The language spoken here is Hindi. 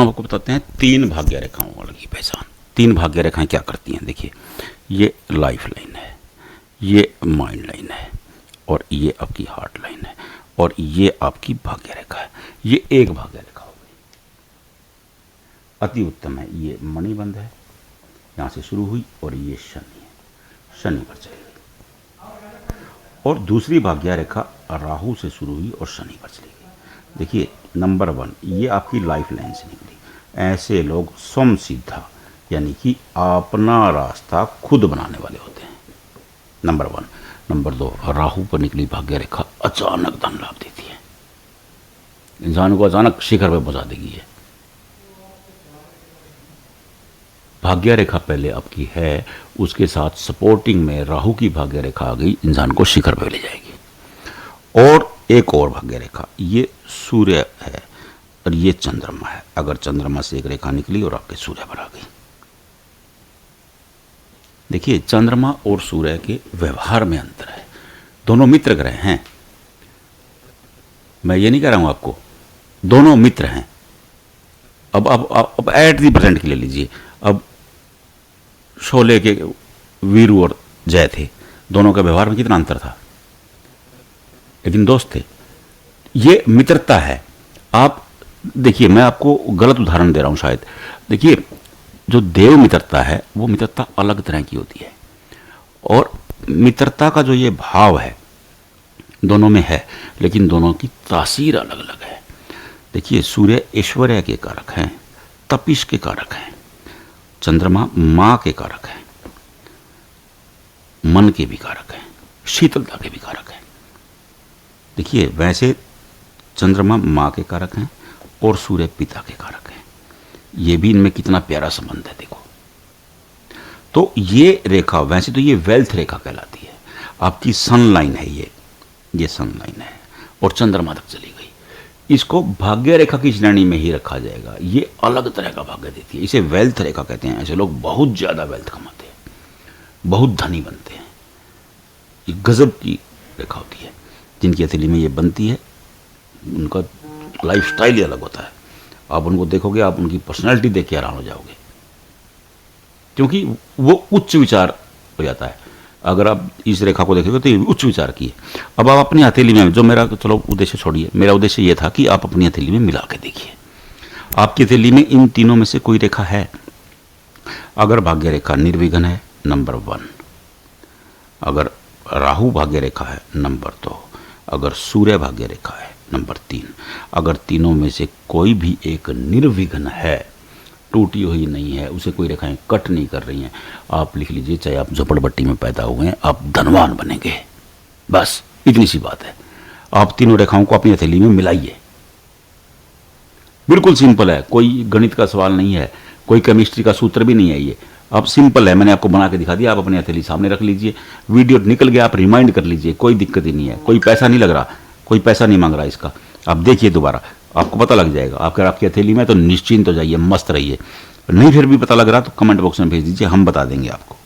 हम आपको बताते हैं 3 भाग्य रेखाओं की पहचान। 3 भाग्य रेखाएं क्या करती हैं, देखिए ये लाइफ लाइन है, ये माइंड लाइन है और ये आपकी हार्ट लाइन है और ये आपकी भाग्य रेखा है। ये एक भाग्य रेखा हो गई, अति उत्तम है। ये मणिबंध है, यहाँ से शुरू हुई और ये शनि है, शनि पर चली गई। और दूसरी भाग्य रेखा राहु से शुरू हुई और शनि पर चली गई। देखिए नंबर 1 ये आपकी लाइफ लाइन से निकली। ऐसे लोग स्वयं सीधा यानी कि अपना रास्ता खुद बनाने वाले होते हैं, नंबर 1। नंबर 2 राहु पर निकली भाग्य रेखा अचानक धन लाभ देती है, इंसान को अचानक शिखर पर पहुंचा देगी। है भाग्य रेखा पहले आपकी है, उसके साथ सपोर्टिंग में राहु की भाग्य रेखा आ गई, इंसान को शिखर पर ले जाएगी। और एक और भाग्य रेखा, ये सूर्य है और ये चंद्रमा है। अगर चंद्रमा से एक रेखा निकली और आपके सूर्य पर आ गई। देखिए चंद्रमा और सूर्य के व्यवहार में अंतर है, दोनों मित्र ग्रह हैं। मैं ये नहीं कह रहा हूं आपको, दोनों मित्र हैं। अब 80% की ले लीजिए। अब शोले के वीरू और जय थे, दोनों के व्यवहार में कितना अंतर था, लेकिन दोस्त थे। ये मित्रता है। आप देखिए, मैं आपको गलत उदाहरण दे रहा हूं शायद। देखिए जो देव मित्रता है वो मित्रता अलग तरह की होती है, और मित्रता का जो ये भाव है दोनों में है, लेकिन दोनों की तासीर अलग अलग है। देखिए सूर्य ऐश्वर्य के कारक हैं, तपिश के कारक हैं। चंद्रमा माँ के कारक हैं, मन के भी कारक हैं, शीतलता के भी कारक हैं। देखिए वैसे चंद्रमा माँ के कारक हैं और सूर्य पिता के कारक हैं। ये भी इनमें कितना प्यारा संबंध है देखो। तो ये रेखा वैसे तो ये वेल्थ रेखा कहलाती है, आपकी सन लाइन है, ये सन लाइन है और चंद्रमा तक चली गई। इसको भाग्य रेखा की श्रेणी में ही रखा जाएगा। ये अलग तरह का भाग्य देती है, इसे वेल्थ रेखा कहते हैं। ऐसे लोग बहुत ज्यादा वेल्थ कमाते हैं, बहुत धनी बनते हैं। ये गजब की रेखा होती है। जिनकी हथेली में ये बनती है उनका लाइफ स्टाइल ही अलग होता है। आप उनको देखोगे, आप उनकी पर्सनैलिटी देख के हैरान हो जाओगे, क्योंकि वो उच्च विचार हो जाता है। अगर आप इस रेखा को देखोगे तो ये उच्च विचार की है। अब आप अपनी हथेली में, जो मेरा, चलो उद्देश्य छोड़िए, मेरा उद्देश्य ये था कि आप अपनी हथेली में मिला के देखिए, आपकी हथेली में इन तीनों में से कोई रेखा है। अगर भाग्य रेखा निर्विघ्न है, नंबर 1। अगर राहु भाग्य रेखा है, नंबर 2। अगर सूर्य भाग्य रेखा है, नंबर 3। अगर तीनों में से कोई भी एक निर्विघ्न है, टूटी हुई नहीं है, उसे कोई रेखाएं कट नहीं कर रही हैं, आप लिख लीजिए, चाहे आप झोपड़पट्टी में पैदा हुए हैं, आप धनवान बनेंगे। बस इतनी सी बात है। आप तीनों रेखाओं को अपनी हथेली में मिलाइए, बिल्कुल सिंपल है, कोई गणित का सवाल नहीं है, कोई केमिस्ट्री का सूत्र भी नहीं है। ये अब सिंपल है, मैंने आपको बना के दिखा दिया। आप अपनी हथेली सामने रख लीजिए, वीडियो निकल गया, आप रिमाइंड कर लीजिए, कोई दिक्कत ही नहीं है। कोई पैसा नहीं लग रहा, कोई पैसा नहीं मांग रहा इसका। आप देखिए दोबारा, आपको पता लग जाएगा। अगर आपकी हथेली में तो निश्चिंत हो जाइए, मस्त रहिए। नहीं फिर भी पता लग रहा तो कमेंट बॉक्स में भेज दीजिए, हम बता देंगे आपको।